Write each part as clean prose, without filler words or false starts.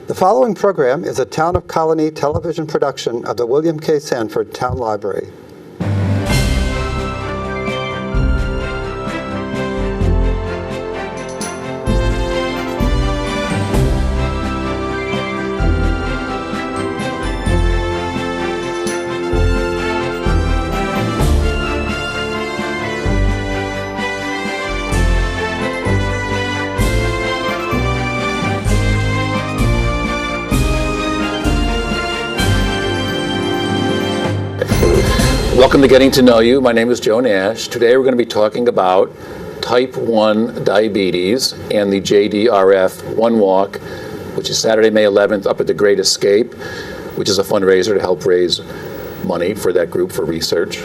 The following program is a Town of Colonie television production of the William K. Sanford Town Library. Welcome to Getting to Know You. My name is Joe Nash. Today we're going to be talking about type 1 diabetes and the Jdrf OneWalk, which is Saturday, May 11th up at the Great Escape, which is a fundraiser to help raise money for that group for research.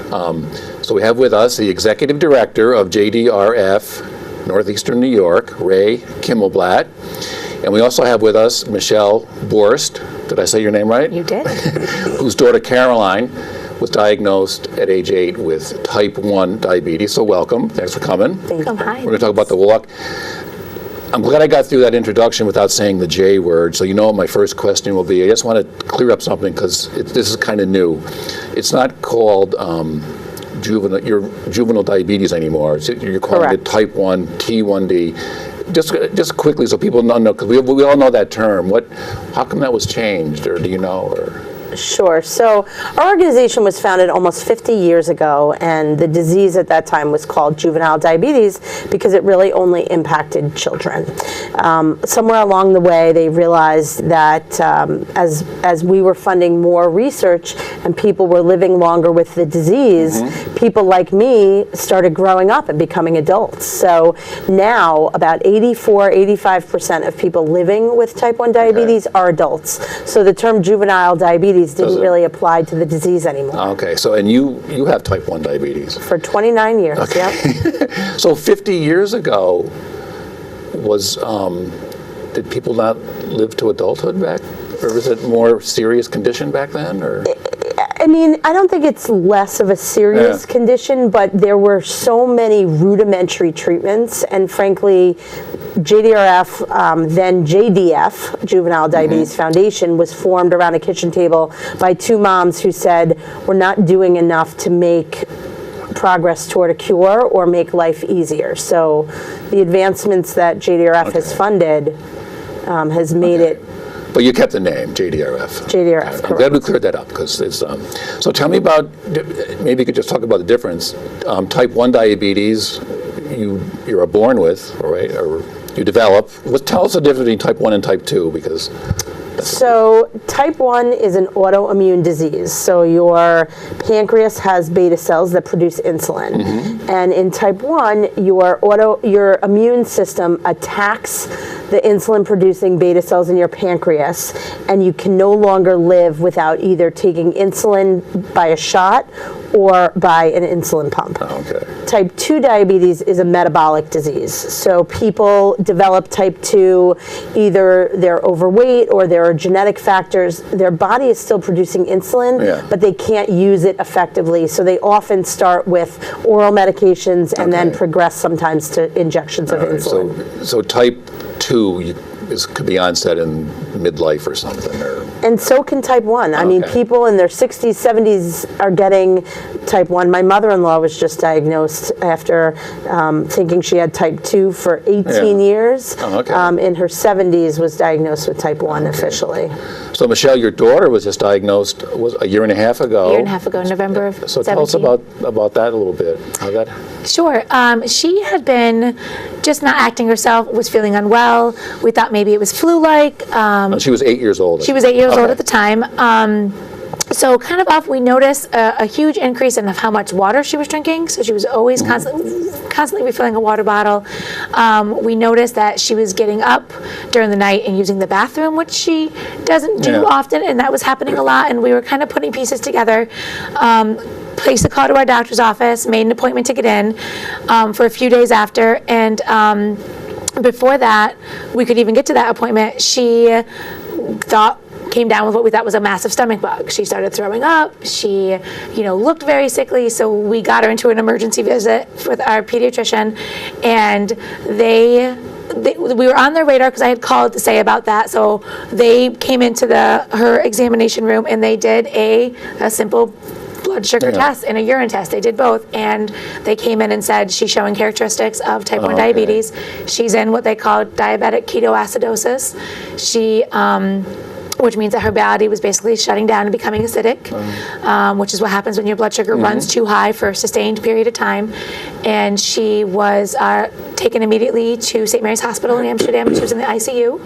So we have with us the Executive Director of Jdrf Northeastern New York, Ray Kimmelblatt. And we also have with us Michele Borst. Did I say your name right? You did. Whose daughter Caroline was diagnosed at age 8 with type 1 diabetes. So welcome. Thanks for coming. Thank you. Hi. We're going to talk about the walk. I'm glad I got through that introduction without saying the J word. So you know what my first question will be. I just want to clear up something because this is kind of new. It's not called juvenile diabetes anymore. You're calling it type 1 T1D. Just quickly so people know, because we all know that term. How come that was changed, or do you know? Or? Sure. So our organization was founded almost 50 years ago, and the disease at that time was called juvenile diabetes because it really only impacted children. Somewhere along the way, they realized that as we were funding more research and people were living longer with the disease, people like me started growing up and becoming adults. So now about 85% of people living with type 1 diabetes are adults. So the term juvenile diabetes didn't really apply to the disease anpeople. Okay, so and you have type 1 diabetes. For 29 years, yep. So 50 years ago, did people not live to adulthood back? Or was it more serious condition back then? Or? I mean, I don't think it's less of a serious condition, but there were so many rudimentary treatments, and frankly, Jdrf, then JDF, Juvenile Diabetes Foundation, was formed around a kitchen table by two moms who said, we're not doing enough to make progress toward a cure or make life easier. So the advancements that Jdrf has funded has made it. But you kept the name, Jdrf. Jdrf, I'm glad we cleared that up, because it's, so tell me about, maybe you could just talk about the difference. Type 1 diabetes, you are born with, right, or you develop. Tell us the difference between type 1 and type 2, because... So type 1 is an autoimmune disease. So your pancreas has beta cells that produce insulin. And in type 1, your immune system attacks the insulin-producing beta cells in your pancreas, and you can no longer live without either taking insulin by a shot or by an insulin pump. Type 2 diabetes is a metabolic disease. So people develop type 2, either they're overweight or there are genetic factors. Their body is still producing insulin, but they can't use it effectively. So they often start with oral medications and then progress sometimes to injections of insulin. So type 2 could be onset in midlife or something, and so can type 1. I mean, people in their 60s, 70s are getting type 1. My mother-in-law was just diagnosed after thinking she had type 2 for 18 years. In her 70s was diagnosed with type 1 officially. So Michele, your daughter was just diagnosed a year and a half ago. November of 17. So tell us about that a little bit. How that? Sure. She had been just not acting herself, was feeling unwell. We thought maybe it was flu-like. She was 8 years old. She was 8 years old at the time. So kind of off, we noticed a huge increase in how much water she was drinking. So she was always constantly refilling a water bottle. We noticed that she was getting up during the night and using the bathroom, which she doesn't do often, and that was happening a lot. And we were kind of putting pieces together. Placed a call to our doctor's office, made an appointment to get in for a few days after, and before that, we could even get to that appointment, she came down with what we thought was a massive stomach bug. She started throwing up. She, looked very sickly. So we got her into an emergency visit with our pediatrician, and they we were on their radar because I had called to say about that. So they came into her examination room and they did a simple blood sugar test and a urine test. They did both, and they came in and said she's showing characteristics of type 1 diabetes. She's in what they call diabetic ketoacidosis. Which means that her body was basically shutting down and becoming acidic, which is what happens when your blood sugar runs too high for a sustained period of time. And she was taken immediately to St. Mary's Hospital in Amsterdam. She was in the ICU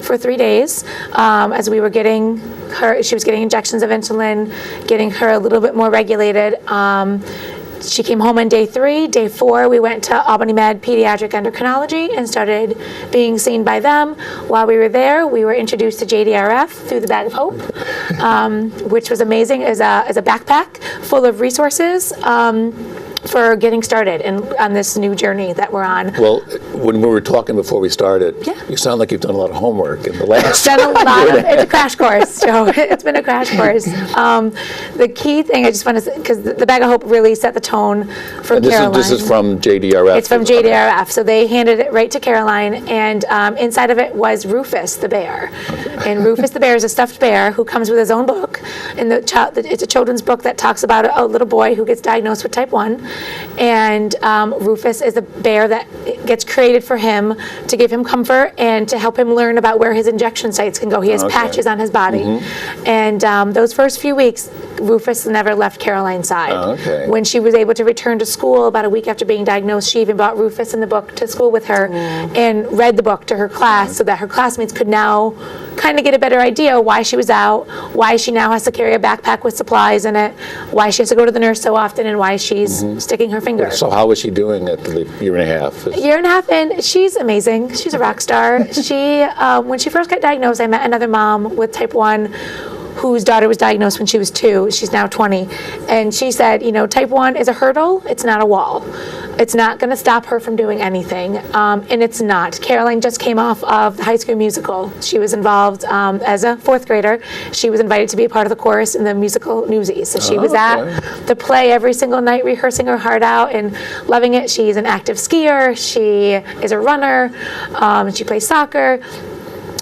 for 3 days as we were getting her. She was getting injections of insulin, getting her a little bit more regulated. She came home on day 3. Day 4, we went to Albany Med Pediatric Endocrinology and started being seen by them. While we were there, we were introduced to Jdrf through the Bag of Hope, which was amazing as a backpack full of resources for getting started and on this new journey that we're on. Well, when we were talking before we started, you sound like you've done a lot of homework in the last. It's a crash course, Joe. It's been a crash course. The key thing I just want to say, because the Bag of Hope really set the tone for Caroline. This is from Jdrf. It's from Jdrf. So they handed it right to Caroline, and inside of it was Rufus the Bear. Okay. And Rufus the Bear is a stuffed bear who comes with his own book. And it's a children's book that talks about a little boy who gets diagnosed with type 1. And Rufus is a bear that gets created for him to give him comfort and to help him learn about where his injection sites can go. He has patches on his body. And those first few weeks, Rufus never left Caroline's side. When she was able to return to school about a week after being diagnosed, she even brought Rufus and the book to school with her and read the book to her class so that her classmates could now kind of get a better idea why she was out, why she now has to carry a backpack with supplies in it, why she has to go to the nurse so often, and why she's sticking her finger. So how was she doing at the year and a half? A year and a half in, she's amazing. She's a rock star. She, when she first got diagnosed, I met another mom with type 1 whose daughter was diagnosed when she was 2. She's now 20. And she said, type 1 is a hurdle. It's not a wall. It's not going to stop her from doing anything. And it's not. Caroline just came off of the High School Musical. She was involved as a 4th grader. She was invited to be a part of the chorus in the musical Newsies. So she was at the play every single night, rehearsing her heart out and loving it. She's an active skier. She is a runner. She plays soccer.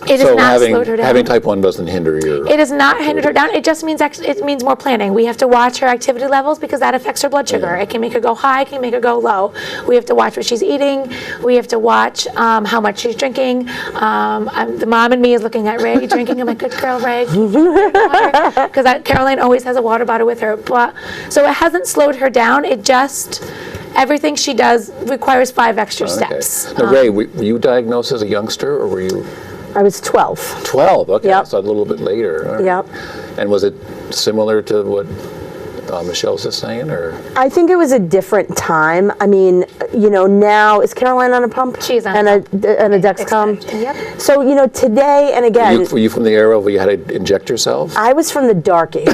It has not slowed her down. Having type 1 doesn't hinder your... It has not hindered her down. It just means it means more planning. We have to watch her activity levels because that affects her blood sugar. It can make her go high, it can make her go low. We have to watch what she's eating. We have to watch how much she's drinking. The mom and me is looking at Ray drinking. I'm like, good girl, Ray. Because Caroline always has a water bottle with her. So it hasn't slowed her down. It just... Everything she does requires 5 extra steps. Now, Ray, were you diagnosed as a youngster, or were you... I was 12. 12, okay, so a little bit later. Right. Yep. And was it similar to what Michele was just saying, or? I think it was a different time. I mean, now, is Caroline on a pump? She's on and a Dexcom? Yep. So, today, and again... Were you from the era where you had to inject yourself? I was from the dark ages,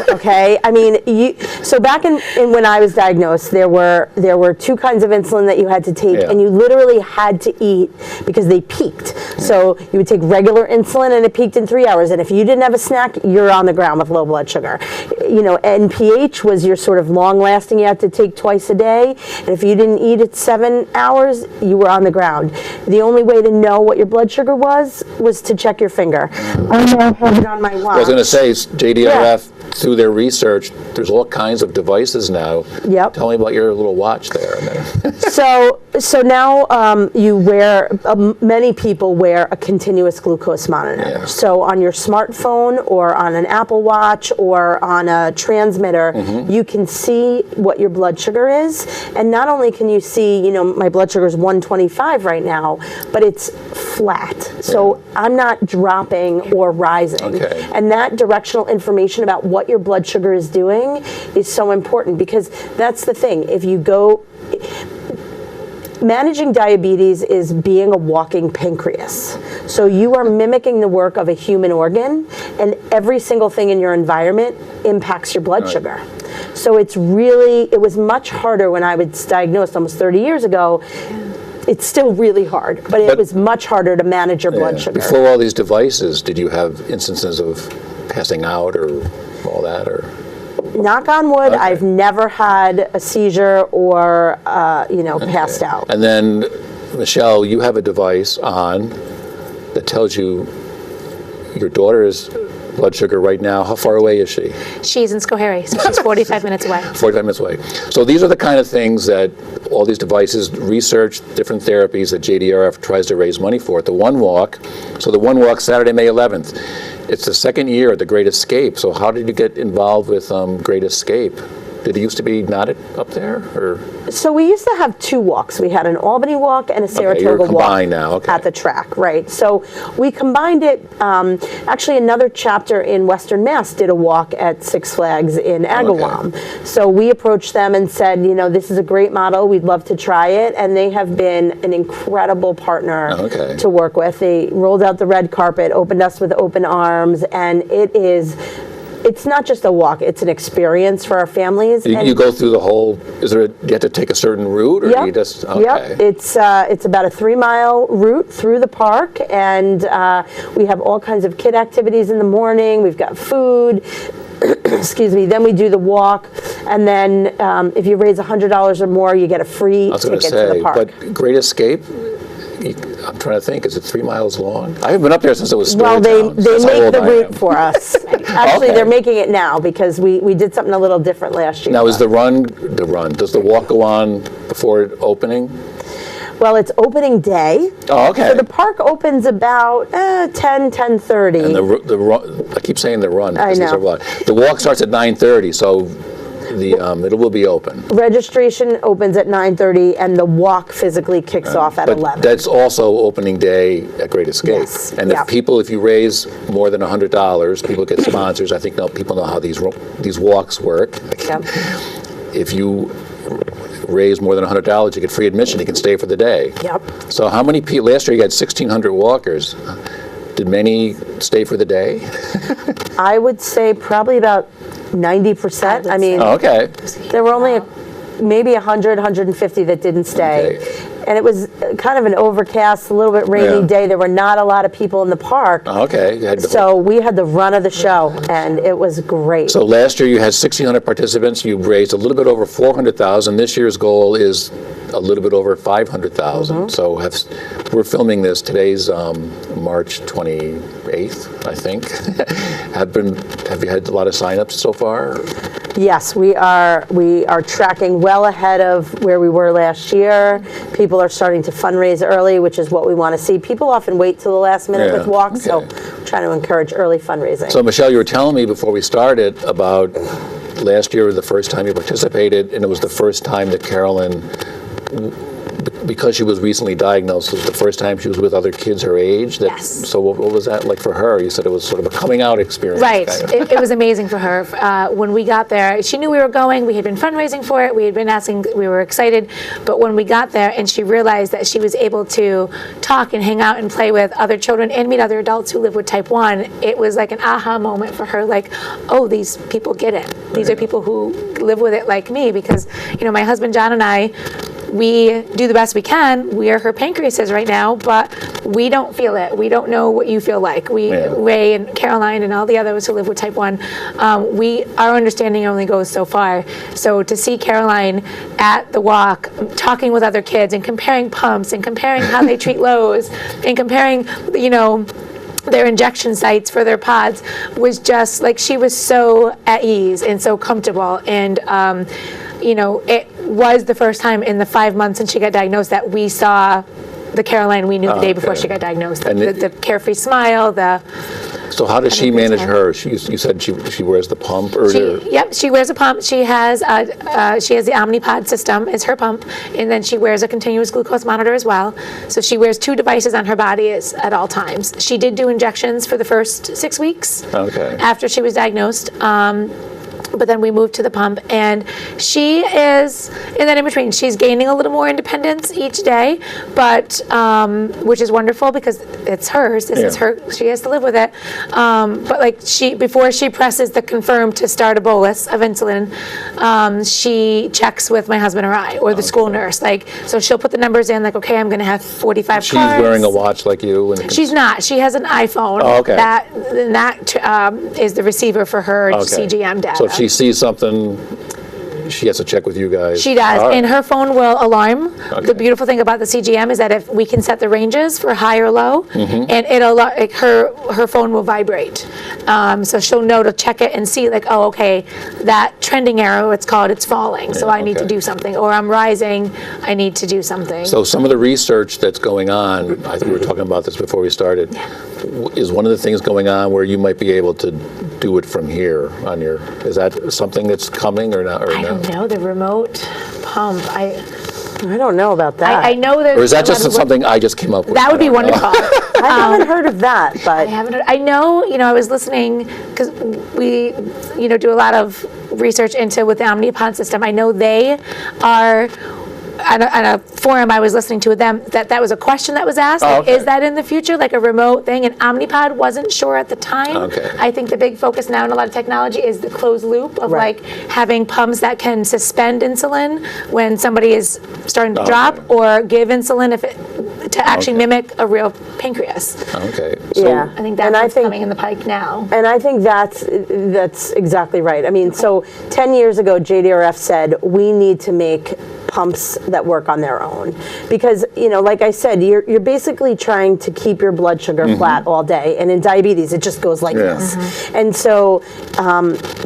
okay? I mean, so back in when I was diagnosed, there were 2 kinds of insulin that you had to take, and you literally had to eat because they peaked. So you would take regular insulin, and it peaked in 3 hours, and if you didn't have a snack, you're on the ground with low blood sugar. NPH was your sort of long-lasting, you had to take twice a day, and if you didn't eat at 7 hours, you were on the ground. The only way to know what your blood sugar was to check your finger. I now have it on my watch. I was going to say, Jdrf, through their research, there's all kinds of devices now. Yep. Tell me about your little watch there. So now you wear, many people wear a continuous glucose monitor. Yeah. So on your smartphone or on an Apple Watch or on a transmitter, you can see what your blood sugar is. And not only can you see, my blood sugar is 125 right now, but it's flat. So I'm not dropping or rising. Okay. And that directional information about what your blood sugar is doing is so important, because that's the thing. If you go... Managing diabetes is being a walking pancreas. So you are mimicking the work of a human organ, and every single thing in your environment impacts your blood sugar. So it was much harder when I was diagnosed almost 30 years ago. It's still really hard, but it was much harder to manage your blood sugar. Before all these devices, did you have instances of passing out or all that, or? Knock on wood, I've never had a seizure or, passed out. And then Michele, you have a device on that tells you your daughter's blood sugar right now. How far away is she? She's in Schoharie, so she's 45 minutes away. 45 minutes away. So these are the kind of things that all these devices, research, different therapies that Jdrf tries to raise money for. The OneWalk, so the OneWalk Saturday, May 11th, it's the second year at the Great Escape. So how did you get involved with Great Escape? Did it used to be not up there, or? So we used to have two walks. We had an Albany walk and a Saratoga walk now. Okay. at the track, right? So we combined it. Actually, another chapter in Western Mass did a walk at Six Flags in Agawam. Okay. So we approached them and said, you know, this is a great model. We'd love to try it. And they have been an incredible partner to work with. They rolled out the red carpet, opened us with open arms, and it's not just a walk, it's an experience for our families. You go through the whole, do you have to take a certain route, or do you just, okay. Yep, it's about a 3-mile route through the park, and we have all kinds of kid activities in the morning. We've got food, excuse me, then we do the walk, and then if you raise $100 or more, you get a free ticket to the park. But Great Escape, I'm trying to think, is it 3 miles long? I haven't been up there since it was Storytown. Well, they make the route for us. Actually, they're making it now because we did something a little different last year. Now, is the run, does the walk go on before opening? Well, it's opening day. Oh, okay. So the park opens about 10:30. And the run, I keep saying the run. I know. The walk starts at 9:30, so it will be open. Registration opens at 9:30, and the walk physically kicks off at 11. That's also opening day at Great Escape. Yes. And if you raise more than $100, people get sponsors. I think people know how these walks work. Yep. If you raise more than $100, you get free admission. You can stay for the day. Yep. So how many people? Last year you had 1,600 walkers. Did many stay for the day? I would say probably about 90%. I mean, there were only maybe 100, 150 that didn't stay. Okay. And it was kind of an overcast, a little bit rainy day. There were not a lot of people in the park. So we had the run of the show, and it was great. So last year you had 1,600 participants. You raised a little bit over $400,000. This year's goal is a little bit over $500,000. So we're filming this. Today's March 28th, I think. Have you had a lot of signups so far? Yes, we are tracking well ahead of where we were last year. People are starting to fundraise early, which is what we want to see. People often wait till the last minute with walks, so we're trying to encourage early fundraising. So Michele, you were telling me before we started about last year was the first time you participated, and it was the first time that Carolyn, because she was recently diagnosed, it was the first time she was with other kids her age. Yes. So what was that like for her? You said it was sort of a coming out experience. Right. Kind of. It was amazing for her. When we got there, she knew we were going. We had been fundraising for it. We had been asking. We were excited. But when we got there and she realized that she was able to talk and hang out and play with other children and meet other adults who live with type 1, it was like an aha moment for her. Like, oh, these people get it. These are people who live with it like me. Because, my husband John and I, we do the best we can. We are her pancreases right now, but we don't feel it. We don't know what you feel like. Ray and Caroline and all the others who live with type 1, our understanding only goes so far. So to see Caroline at the walk, talking with other kids and comparing pumps and comparing how they treat lows and comparing, their injection sites for their pods was just like she was so at ease and so comfortable. And it was the first time in the 5 months since she got diagnosed that we saw the Caroline we knew the day before she got diagnosed. The carefree smile, So how does she manage hers? You said she wears the pump? Yep, she wears a pump. She has the Omnipod system is her pump, and then she wears a continuous glucose monitor as well. So she wears 2 devices on her body at all times. She did do injections for the first 6 weeks after she was diagnosed. But then we moved to the pump, and she is, and then in between, she's gaining a little more independence each day, but which is wonderful because it's hers. This is her. She has to live with it. But before she presses the confirm to start a bolus of insulin, she checks with my husband or I or the school nurse. So she'll put the numbers in. Okay, I'm going to have 45 She's carbs. wearing a watch like you. She's not. She has an iPhone. Oh, okay. That is the receiver for her CGM data. So if she sees something, she has to check with you guys. She does, All right. and her phone will alarm. Okay. The beautiful thing about the CGM is that if we can set the ranges for high or low, Mm-hmm. and her phone will vibrate. So she'll know to check it and see like, oh, okay, that trending arrow, it's called, it's falling, so Yeah, I need to okay. do something, or I'm rising, I need to do something. So some of the research that's going on, I think we were talking about this before we started, is one of the things going on where you might be able to do it from here on your, is that something that's coming or not? Or I don't know, the remote pump. I don't know about that. I know there's. Or is that a just lot of work- something I just came up with? That would I be don't know. wonderful. I haven't heard of that, but I haven't heard. I know, I was listening because we, do a lot of research into with the Omnipod system. I know they are. On a forum I was listening to with them, that was a question that was asked. Oh, Like, okay. is that in the future, like a remote thing? And Omnipod wasn't sure at the time. Okay. I think the big focus now in a lot of technology is the closed loop of Right. like having pumps that can suspend insulin when somebody is starting to Okay. drop, or give insulin to actually Okay. mimic a real pancreas. Okay. So, yeah. I think that's And I what's think- coming in the pike now. And I think that's exactly right. I mean, so 10 years ago, JDRF said we need to make pumps that work on their own, because like I said, you're basically trying to keep your blood sugar flat all day, and in diabetes it just goes like Yeah. this. And so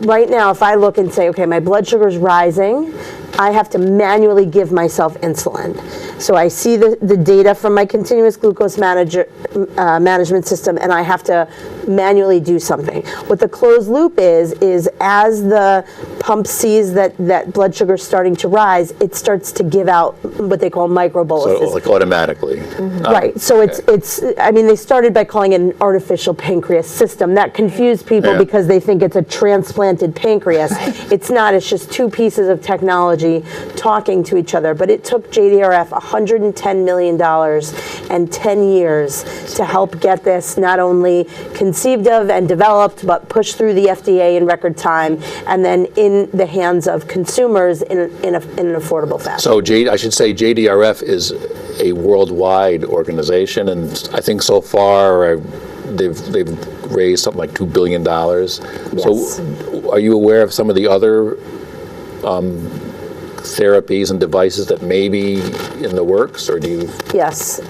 right now, if I look and say, okay, my blood sugar is rising, I have to manually give myself insulin. So I see the data from my continuous glucose management system, and I have to manually do something. What the closed loop is as the pump sees that blood sugar is starting to rise, it starts to give out what they call microboluses. so like automatically. Right. So it's. I mean, they started by calling it an artificial pancreas system. That confused people Yeah. because they think it's a transplanted pancreas. It's not. It's just two pieces of technology talking to each other. But it took JDRF $110 million and 10 years to help get this not only conceived of and developed, but pushed through the FDA in record time, and then in the hands of consumers in an affordable fashion. So I should say JDRF is a worldwide organization, and I think so far they've raised something like $2 billion. Yes. So are you aware of some of the other therapies and devices that may be in the works, or do you? Yes.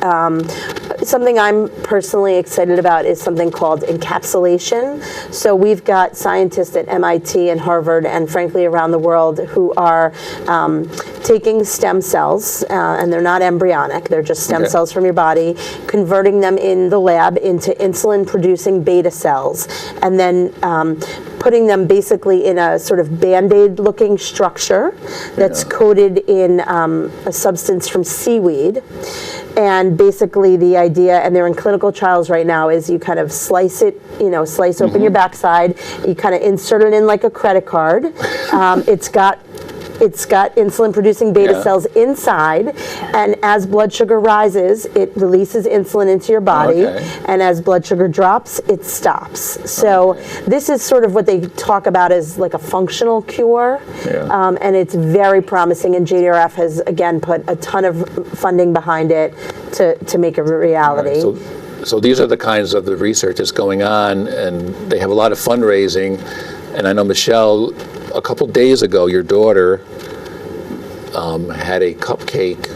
Something I'm personally excited about is something called encapsulation. So we've got scientists at MIT and Harvard and frankly around the world who are taking stem cells, and they're not embryonic, they're just stem Okay. cells from your body, converting them in the lab into insulin-producing beta cells, and then putting them basically in a sort of Band-Aid looking structure that's coated in a substance from seaweed. And basically the idea, and they're in clinical trials right now, is you kind of slice it, slice open your backside, you kind of insert it in like a credit card. It's got insulin-producing beta Yeah. cells inside, and as blood sugar rises, it releases insulin into your body, Okay. and as blood sugar drops, it stops. So this is sort of what they talk about as like a functional cure, Yeah. and it's very promising, and JDRF has, again, put a ton of funding behind it to make it a reality. So these are the kinds of the research that's going on, and they have a lot of fundraising. And I know, Michele, a couple days ago, your daughter had a cupcake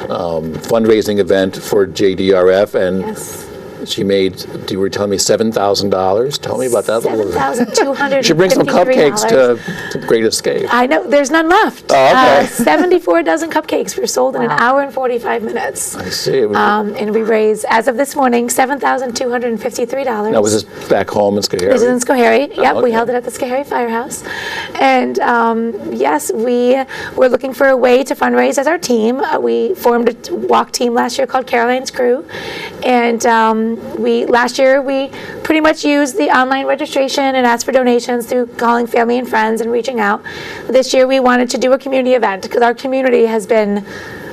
fundraising event for JDRF, and Yes. she made, you were telling me $7,000? Tell me about that. $7,253. You should bring some cupcakes to Great Escape. I know, there's none left. Oh, okay. 74 dozen cupcakes were sold in an hour and 45 minutes. I see. And we raised, as of this morning, $7,253. Now, was this back home in Schoharie? This is in Schoharie. Yep, we okay. held it at the Schoharie Firehouse. And yes, we were looking for a way to fundraise as our team. We formed a walk team last year called Caroline's Crew. And last year we pretty much used the online registration and asked for donations through calling family and friends and reaching out. This year we wanted to do a community event because our community has been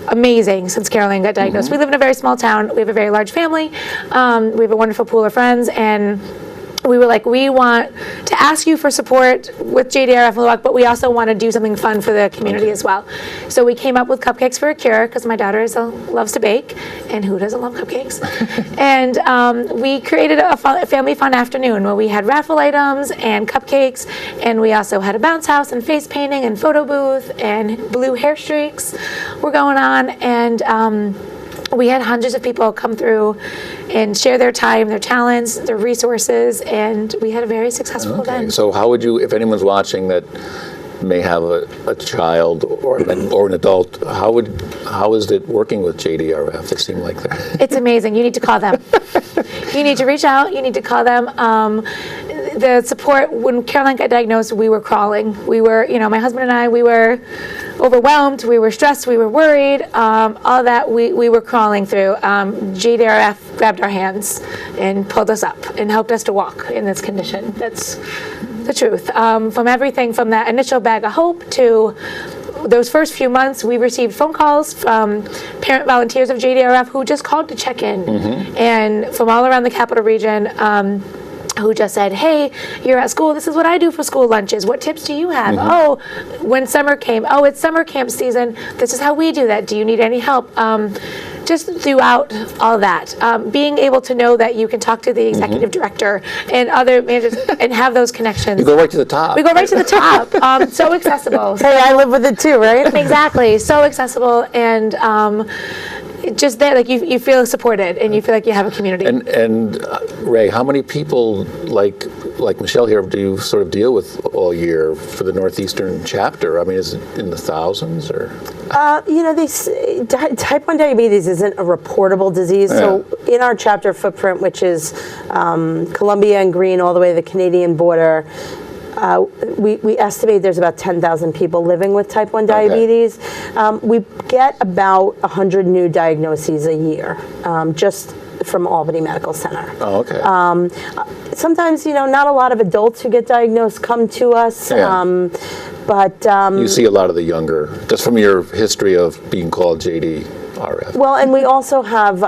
amazing since Caroline got diagnosed. We live in a very small town. We have a very large family. We have a wonderful pool of friends, and we were like, we want to ask you for support with JDRF and OneWalk, but we also want to do something fun for the community as well. So we came up with Cupcakes for a Cure, because my daughter loves to bake, and who doesn't love cupcakes? And we created a family fun afternoon where we had raffle items and cupcakes, and we also had a bounce house and face painting and photo booth, and blue hair streaks were going on, and we had hundreds of people come through and share their time, their talents, their resources, and we had a very successful event. So how would you, if anyone's watching that may have a child or an adult, how is it working with JDRF? It seemed like they're... It's amazing. You need to call them. You need to reach out. You need to call them. The support, when Caroline got diagnosed, we were crawling. We were, my husband and I, we were overwhelmed, we were stressed, we were worried, all that we were crawling through. JDRF grabbed our hands and pulled us up and helped us to walk in this condition. That's the truth. From everything from that initial bag of hope to those first few months, we received phone calls from parent volunteers of JDRF who just called to check in, and from all around the capital region, who just said, hey, you're at school, this is what I do for school lunches, what tips do you have? Oh, when summer came, oh, it's summer camp season, this is how we do that, do you need any help? Just throughout all that, being able to know that you can talk to the executive director and other managers and have those connections. You go right to the top. We go right to the top. So accessible. Hey, I live with it too, right? Exactly. So accessible, and just there, like you feel supported and you feel like you have a community. And Ray, how many people like Michele here do you sort of deal with all year for the Northeastern chapter? I mean, is it in the thousands or? They say type 1 diabetes isn't a reportable disease. Yeah. So in our chapter footprint, which is Columbia and Green all the way to the Canadian border, we estimate there's about 10,000 people living with type 1 diabetes. We get about 100 new diagnoses a year, just from Albany Medical Center. Oh, okay. Sometimes, not a lot of adults who get diagnosed come to us, but... you see a lot of the younger, just from your history of being called JDRF. Well, and we also have,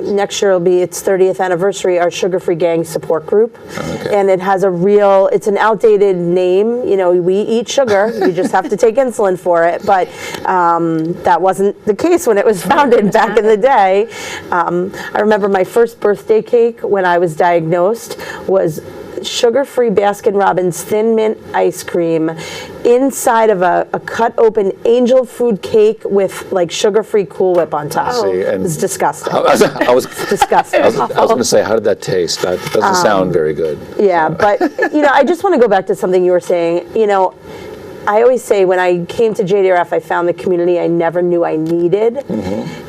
next year will be its 30th anniversary, our Sugar-Free Gang support group. Okay. And it has it's an outdated name. We eat sugar, you just have to take insulin for it. But that wasn't the case when it was founded back in the day. I remember my first birthday cake when I was diagnosed was sugar-free Baskin-Robbins Thin Mint ice cream inside of a cut open angel food cake with like sugar-free Cool Whip on top. It was disgusting. I was disgusting. I was going to say, how did that taste? That doesn't sound very good. Yeah, but I just want to go back to something you were saying. I always say when I came to JDRF, I found the community I never knew I needed.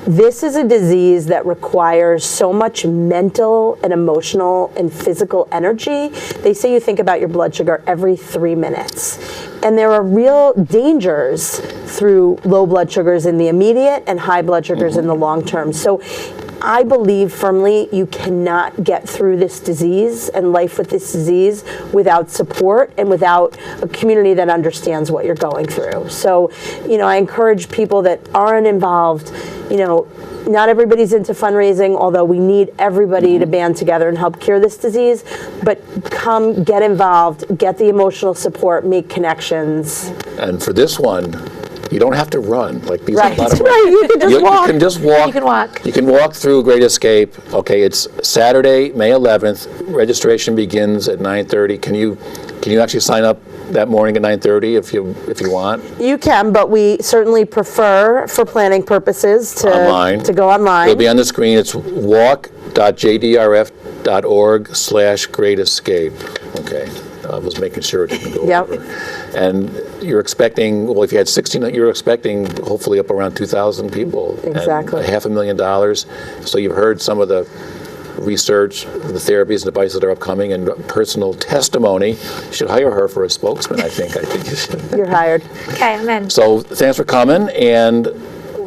This is a disease that requires so much mental and emotional and physical energy. They say you think about your blood sugar every 3 minutes. And there are real dangers through low blood sugars in the immediate and high blood sugars in the long term. So I believe firmly you cannot get through this disease and life with this disease without support and without a community that understands what you're going through. So, I encourage people that aren't involved, not everybody's into fundraising, although we need everybody to band together and help cure this disease, but come, get involved, get the emotional support, make connections. And for this one, you don't have to run like these. Right, Right. you can just walk. You can just walk. You can walk. You can walk through Great Escape. Okay, it's Saturday, May 11th. Registration begins at 9:30. Can you actually sign up that morning at 9:30 if you want? You can, but we certainly prefer, for planning purposes, to go online. It'll be on the screen. It's walk.jdrf.org/Great Escape. Okay. I was making sure it didn't go over. And you're expecting, well, if you had 16, you're expecting hopefully up around 2,000 people. Exactly. And $500,000. So you've heard some of the research, the therapies and devices that are upcoming, and personal testimony. You should hire her for a spokesman, I think. I think you should. You're hired. Okay, I'm in. So thanks for coming. And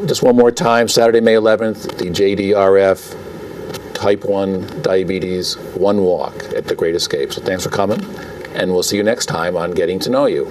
just one more time, Saturday, May 11th, the JDRF Type 1 Diabetes OneWalk at the Great Escape. So thanks for coming. And we'll see you next time on Getting to Know You.